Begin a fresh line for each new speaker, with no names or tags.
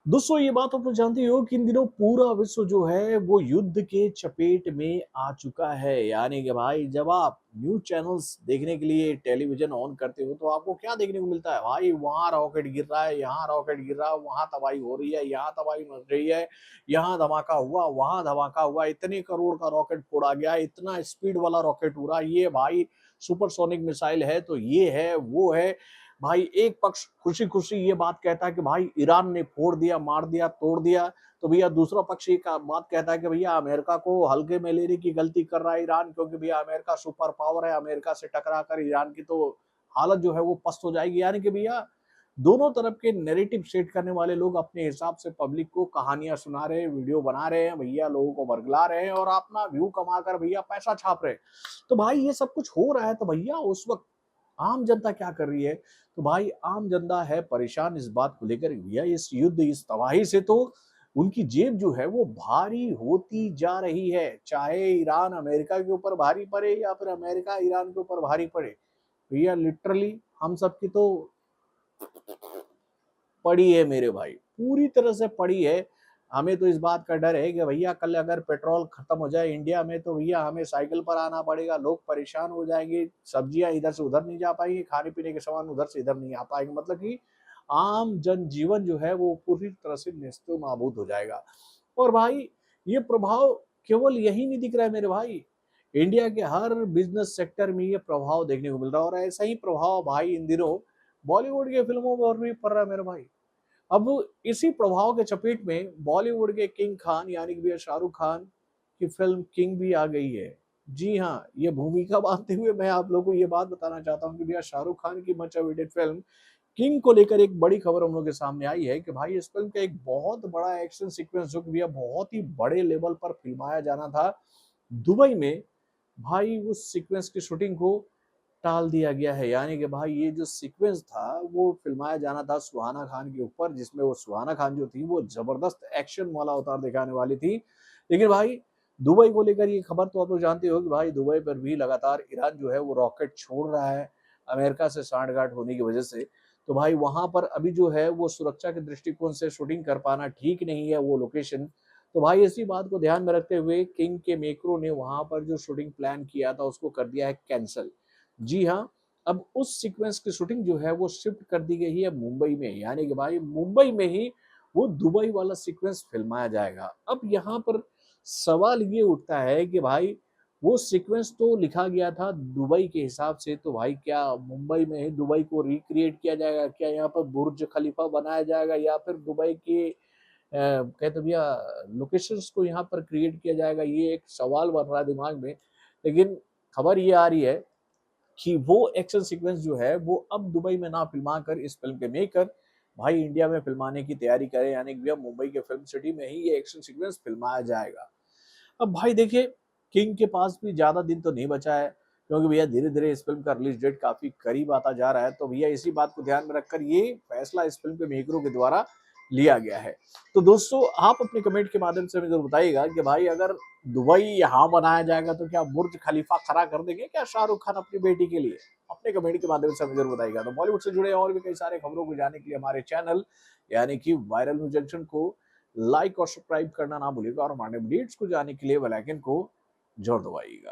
दोस्तों ये बात आप लोग जानते हो कि इन दिनों पूरा विश्व जो है वो युद्ध के चपेट में आ चुका है। यानी कि भाई जब आप न्यूज़ चैनल्स देखने के लिए टेलीविज़न ऑन करते हो तो आपको क्या देखने को मिलता है? भाई वहाँ रॉकेट गिर रहा है, यहाँ रॉकेट गिर रहा है, वहाँ तबाही हो रही है, यहाँ तबाही मच रही है, यहाँ धमाका हुआ, वहाँ धमाका हुआ, इतने करोड़ का रॉकेट फोड़ा गया, इतना स्पीड वाला रॉकेट उड़ा, ये भाई सुपरसोनिक मिसाइल है तो ये है, वो है। भाई एक पक्ष खुशी-खुशी ये बात कहता है कि भाई ईरान ने फोड़ दिया, मार दिया, तोड़ दिया, तो भैया दूसरा पक्ष एक बात कहता है कि भैया अमेरिका को हल्के में लेने की गलती कर रहा है ईरान, क्योंकि भैया अमेरिका सुपर पावर है, अमेरिका से टकरा कर ईरान की तो हालत जो है वो पस्त हो जाएगी। यानी कि भैया दोनों तरफ के नैरेटिव सेट करने वाले लोग अपने हिसाब से पब्लिक को कहानियां सुना रहे हैं, वीडियो बना रहे हैं, भैया लोगों को वर्गला रहे हैं और अपना व्यू कमा कर भैया पैसा छाप रहे हैं। तो भाई ये सब कुछ हो रहा है तो भैया उस वक्त आम जनता क्या कर रही है? तो भाई आम जनता है परेशान इस बात को लेकर भैया इस युद्ध, इस तबाही से तो उनकी जेब जो है वो भारी होती जा रही है। चाहे ईरान अमेरिका के ऊपर भारी पड़े या फिर अमेरिका ईरान के ऊपर भारी पड़े। भैया लिटरली हम सबकी तो पड़ी है मेरे भाई, पूरी तरह से पड़ी है। हमें तो इस बात का डर है कि भैया कल अगर पेट्रोल खत्म हो जाए इंडिया में तो भैया हमें साइकिल पर आना पड़ेगा, लोग परेशान हो जाएंगे, सब्जियां इधर से उधर नहीं जा पाएंगी, खाने पीने के सामान उधर से इधर नहीं आ पाएंगे, मतलब कि आम जनजीवन जो है वो पूरी तरह से नेस्तो नाबूद हो जाएगा। और भाई ये प्रभाव केवल यही नहीं दिख रहा है मेरे भाई, इंडिया के हर बिजनेस सेक्टर में ये प्रभाव देखने को मिल रहा है और ऐसा ही प्रभाव भाई इन दिनों बॉलीवुड की फिल्मों पर भी पड़ रहा है मेरे भाई। अब इसी प्रभाव के चपेट में बॉलीवुड के किंग खान यानी कि भैया शाहरुख खान की फिल्म किंग भी आ गई है। जी हाँ, ये भूमिका बांधते हुए मैं आप लोगों को ये बात बताना चाहता हूँ कि भैया शाहरुख खान की मच अवेटेड फिल्म किंग को लेकर एक बड़ी खबर हम लोग के सामने आई है कि भाई इस फिल्म का एक बहुत बड़ा एक्शन सीक्वेंस जो कि भैया बहुत ही बड़े लेवल पर फिल्माया जाना था दुबई में, भाई उस सीक्वेंस की शूटिंग को टाल दिया गया है। यानी कि भाई ये जो सीक्वेंस था वो फिल्माया जाना था सुहाना खान के ऊपर, जिसमें वो सुहाना खान जो थी वो जबरदस्त एक्शन वाला अवतार दिखाने वाली थी। लेकिन भाई दुबई को लेकर ये खबर तो आप लोग जानते हो कि भाई दुबई पर भी लगातार ईरान जो है वो रॉकेट छोड़ रहा है अमेरिका से सांठगांठ होने की वजह से। तो भाई वहां पर अभी जो है वो सुरक्षा के दृष्टिकोण से शूटिंग कर पाना ठीक नहीं है वो लोकेशन। तो भाई इसी बात को ध्यान में रखते हुए किंग के मेकरों ने वहां पर जो शूटिंग प्लान किया था उसको कर दिया है कैंसिल। जी हाँ, अब उस सीक्वेंस की शूटिंग जो है वो शिफ्ट कर दी गई है मुंबई में, यानी कि भाई मुंबई में ही वो दुबई वाला सीक्वेंस फिल्माया जाएगा। अब यहाँ पर सवाल ये उठता है कि भाई वो सीक्वेंस तो लिखा गया था दुबई के हिसाब से, तो भाई क्या मुंबई में ही दुबई को रिक्रिएट किया जाएगा? क्या यहाँ पर बुर्ज खलीफा बनाया जाएगा या फिर दुबई के कहते भैया लोकेशंस को यहाँ पर क्रिएट किया जाएगा? ये एक सवाल बन रहा है दिमाग में। लेकिन खबर ये आ रही है कि वो एक्शन सीक्वेंस जो है वो अब दुबई में ना फिल्मा कर इस फिल्म के मेकर भाई इंडिया में फिल्माने की तैयारी करें, यानी कि भैया मुंबई के फिल्म सिटी में ही ये एक्शन सीक्वेंस फिल्माया जाएगा। अब भाई देखिए किंग के पास भी ज्यादा दिन तो नहीं बचा है, क्योंकि भैया धीरे धीरे इस फिल्म का रिलीज डेट काफी करीब आता जा रहा है। तो भैया इसी बात को ध्यान में रखकर ये फैसला इस फिल्म के मेकरों के द्वारा लिया गया है। तो दोस्तों आप अपने कमेंट के माध्यम से हमें जरूर बताइएगा कि भाई अगर दुबई यहाँ बनाया जाएगा तो क्या बुर्ज खलीफा खड़ा कर देंगे क्या शाहरुख खान अपनी बेटी के लिए? अपने कमेंट के माध्यम से हमें जरूर बताइएगा। तो बॉलीवुड से जुड़े और भी कई सारे खबरों को जानने के लिए हमारे चैनल यानी कि वायरल न्यूज जंक्शन को लाइक और सब्सक्राइब करना ना भूलिएगा और हमारे अपडेट्स को जानने के लिए बेल आइकन को जरूर दबाइएगा।